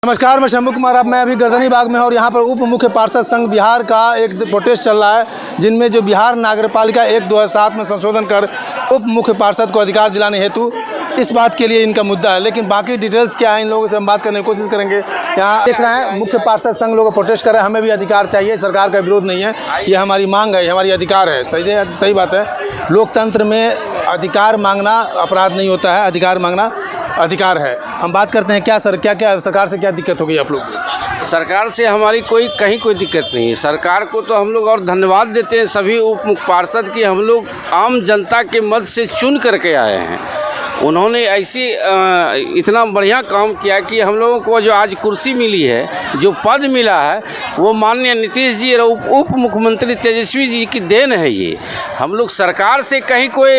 नमस्कार, मैं शंभू कुमार। अब मैं अभी गर्दनी बाग में हूं और यहाँ पर उप मुख्य पार्षद संघ बिहार का एक प्रोटेस्ट चल रहा है, जिनमें जो बिहार नगरपालिका एक्ट 2007 में संशोधन कर उप मुख्य पार्षद को अधिकार दिलाने हेतु इस बात के लिए इनका मुद्दा है। लेकिन बाकी डिटेल्स क्या है इन लोगों से हम बात करने की कोशिश करेंगे। यहाँ देख रहे हैं मुख्य पार्षद संघ लोग प्रोटेस्ट कर रहे हैं। हमें भी अधिकार चाहिए, सरकार का विरोध नहीं है, ये हमारी मांग है, ये हमारी अधिकार है। सही बात है। लोकतंत्र में अधिकार मांगना अपराध नहीं होता है, अधिकार मांगना अधिकार है। हम बात करते हैं क्या सरकार से क्या दिक्कत हो गई आप लोग? सरकार से हमारी कहीं कोई दिक्कत नहीं है। सरकार को तो हम लोग और धन्यवाद देते हैं सभी उप मुख्य पार्षद की हम लोग आम जनता के मत से चुन करके आए हैं। उन्होंने ऐसी इतना बढ़िया काम किया कि हम लोगों को जो आज कुर्सी मिली है, जो पद मिला है, वो माननीय नीतीश जी और उप मुख्यमंत्री तेजस्वी जी की देन है। ये हम लोग सरकार से कहीं कोई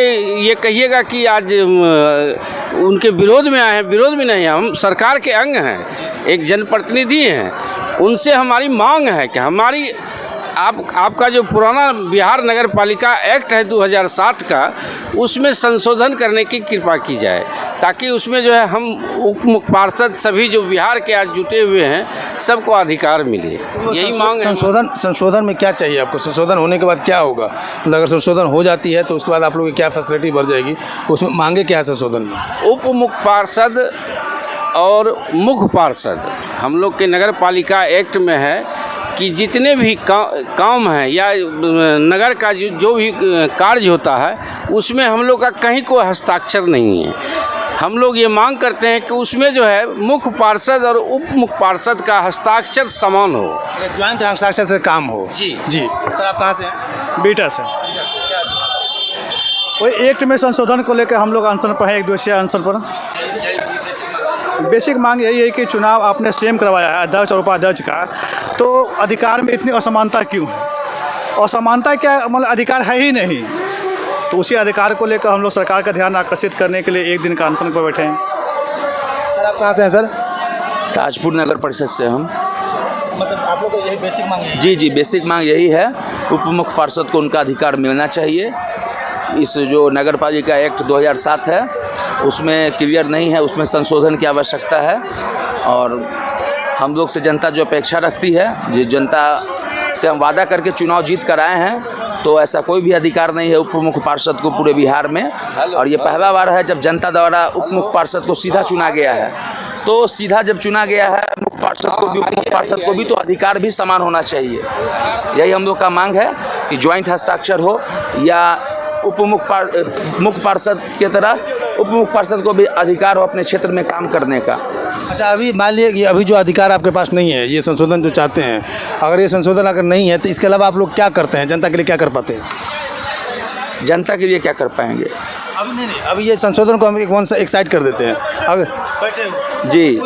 ये कहिएगा कि आज उनके विरोध में आए हैं, विरोध में नहीं है। हम सरकार के अंग हैं, एक जनप्रतिनिधि हैं। उनसे हमारी मांग है कि हमारी आपका जो पुराना बिहार नगरपालिका एक्ट है 2007 का, उसमें संशोधन करने की कृपा की जाए, ताकि उसमें जो है हम उप मुख्य पार्षद सभी जो बिहार के आज जुटे हुए हैं सबको अधिकार मिले। यही मांग है। संशोधन में क्या चाहिए आपको? संशोधन होने के बाद क्या होगा? मतलब अगर संशोधन हो जाती है तो उसके बाद आप लोगों की क्या फैसिलिटी बढ़ जाएगी? उसमें मांगे क्या है संशोधन में? उप मुख्य पार्षद और मुख्य पार्षद हम लोग के नगर पालिका एक्ट में है कि जितने भी काम हैं या नगर का जो भी कार्य होता है, उसमें हम लोग का कहीं कोई हस्ताक्षर नहीं है। हम लोग ये मांग करते हैं कि उसमें जो है मुख्य पार्षद और उप मुख्य पार्षद का हस्ताक्षर समान हो, ज्वाइंट हस्ताक्षर से काम हो। जी। सर, आप कहाँ से हैं? बीटा से। वही एक्ट में संशोधन को लेकर हम लोग अनशन पर हैं, एक दिवसीय अनशन पर। बेसिक मांग यही है कि चुनाव आपने स्वयं करवाया है अध्यक्ष और उपाध्यक्ष का, तो अधिकार में इतनी असमानता क्यों है? असमानता क्या, मतलब अधिकार है ही नहीं। तो उसी अधिकार को लेकर हम लोग सरकार का ध्यान आकर्षित करने के लिए एक दिन का अनशन पर बैठे हैं। सर, आप कहाँ से हैं सर? ताजपुर नगर परिषद से हम। मतलब आप लोग को यही बेसिक मांग है? जी, बेसिक मांग यही है, उप मुख्य पार्षद को उनका अधिकार मिलना चाहिए। इस जो नगर पालिका एक्ट 2007 है उसमें क्लियर नहीं है, उसमें संशोधन की आवश्यकता है। और हम लोग से जनता जो अपेक्षा रखती है, जो जनता से हम वादा करके चुनाव जीत कर आए हैं, तो ऐसा कोई भी अधिकार नहीं है उप मुख्य पार्षद को पूरे बिहार में। और ये पहला बार है जब जनता द्वारा उप मुख्य पार्षद को सीधा चुना गया है। तो सीधा जब चुना गया है मुख्य पार्षद को भी, उप मुख्य पार्षद को भी, तो अधिकार भी समान होना चाहिए। यही हम लोग का मांग है कि ज्वाइंट हस्ताक्षर हो या उप मुख्य पार्षद की तरह उप मुख्य पार्षद को भी अधिकार हो अपने क्षेत्र में काम करने का। अच्छा, अभी मान लीजिए कि अभी जो अधिकार आपके पास नहीं है, ये संशोधन जो चाहते हैं, अगर ये संशोधन अगर नहीं है तो इसके अलावा आप लोग क्या करते हैं? जनता के लिए क्या कर पाते हैं? जनता के लिए क्या कर पाएंगे? अभी नहीं, अभी ये संशोधन को हम एक साइड कर देते हैं। अगर जी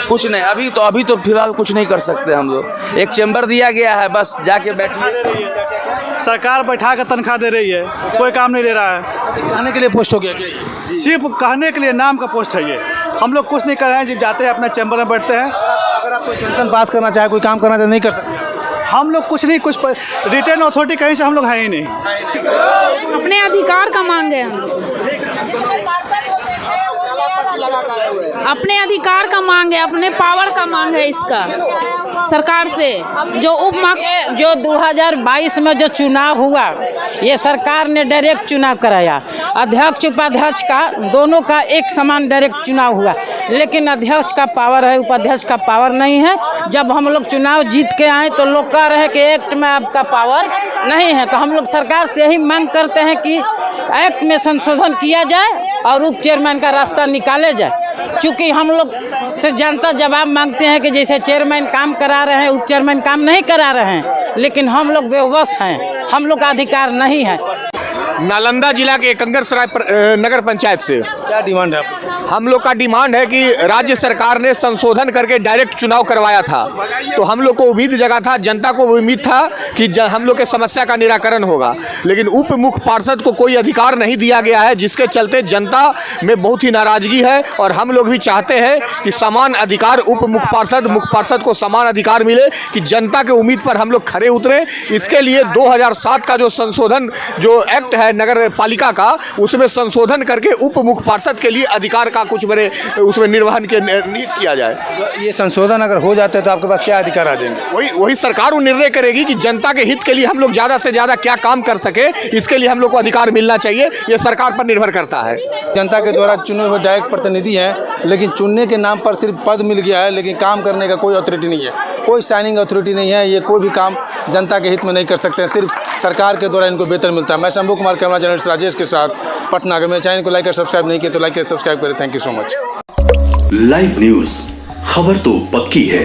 कुछ नहीं, अभी तो फिलहाल कुछ नहीं कर सकते हम लोग। एक चैम्बर दिया गया है, बस जाके बैठिए। सरकार बैठा कर तनख्वाह दे रही है, कोई काम नहीं ले रहा है। कहने के लिए पोस्ट हो गया क्या? सिर्फ कहने के लिए नाम का पोस्ट है ये। हम लोग कुछ नहीं कर रहे हैं, जब जाते हैं अपने चैम्बर में बैठते हैं। अगर आप कोई सेंसन पास करना चाहे, कोई काम करना चाहे, नहीं कर सकते। हम लोग कुछ नहीं, कुछ रिटर्न अथॉरिटी कहीं से हम लोग हैं ही नहीं। अपने अधिकार का मांग है, अपने अधिकार का मांग है, अपने पावर का मांग है इसका सरकार से। जो 2022 में जो चुनाव हुआ, ये सरकार ने डायरेक्ट चुनाव कराया। अध्यक्ष उपाध्यक्ष का दोनों का एक समान डायरेक्ट चुनाव हुआ, लेकिन अध्यक्ष का पावर है, उपाध्यक्ष का पावर नहीं है। जब हम लोग चुनाव जीत के आए तो लोग कह रहे हैं कि एक्ट में आपका पावर नहीं है। तो हम लोग सरकार से यही मांग करते हैं कि एक्ट में संशोधन किया जाए और उप चेयरमैन का रास्ता निकाले जाए। चूँकि हम लोग से जनता जवाब मांगते हैं कि जैसे चेयरमैन काम करा रहे हैं, उप चेयरमैन काम नहीं करा रहे हैं, लेकिन हम लोग बेबस हैं, हम लोग का अधिकार नहीं है। नालंदा जिला के एकंगरसराय नगर पंचायत से क्या डिमांड है आपको? हम लोग का डिमांड है कि राज्य सरकार ने संशोधन करके डायरेक्ट चुनाव करवाया था, तो हम लोग को उम्मीद जगा था, जनता को उम्मीद था कि हम लोग के समस्या का निराकरण होगा। लेकिन उप मुख्य पार्षद को कोई अधिकार नहीं दिया गया है, जिसके चलते जनता में बहुत ही नाराजगी है। और हम लोग भी चाहते हैं कि समान अधिकार उप मुख्य पार्षद को समान अधिकार मिले, कि जनता के उम्मीद पर हम लोग खरे उतरे। इसके लिए 2007 का जो संशोधन जो एक्ट है नगर पालिका का, उसमें संशोधन करके उप मुख्य पार्षद के लिए अधिकार परिवार का कुछ बड़े उसमें निर्वहन के निहित किया जाए। ये संशोधन अगर हो जाते हैं तो आपके पास क्या अधिकार आ जाएंगे? वही सरकार वो निर्णय करेगी कि जनता के हित के लिए हम लोग ज़्यादा से ज़्यादा क्या काम कर सके, इसके लिए हम लोग को अधिकार मिलना चाहिए। ये सरकार पर निर्भर करता है। जनता के द्वारा चुने हुए डायरेक्ट प्रतिनिधि हैं, लेकिन चुनने के नाम पर सिर्फ पद मिल गया है, लेकिन काम करने का कोई अथॉरिटी नहीं है, कोई साइनिंग अथॉरिटी नहीं है। ये कोई भी काम जनता के हित में नहीं कर सकते हैं, सिर्फ सरकार के द्वारा इनको वेतन मिलता है। मैं शंभू कुमार, कैमरा जर्नलिस्ट राजेश के साथ, पटना। अगर मेरे चैनल को लाइक और सब्सक्राइब नहीं किया तो लाइक और सब्सक्राइब करें। Thank you so much. Live news, खबर तो पक्की है।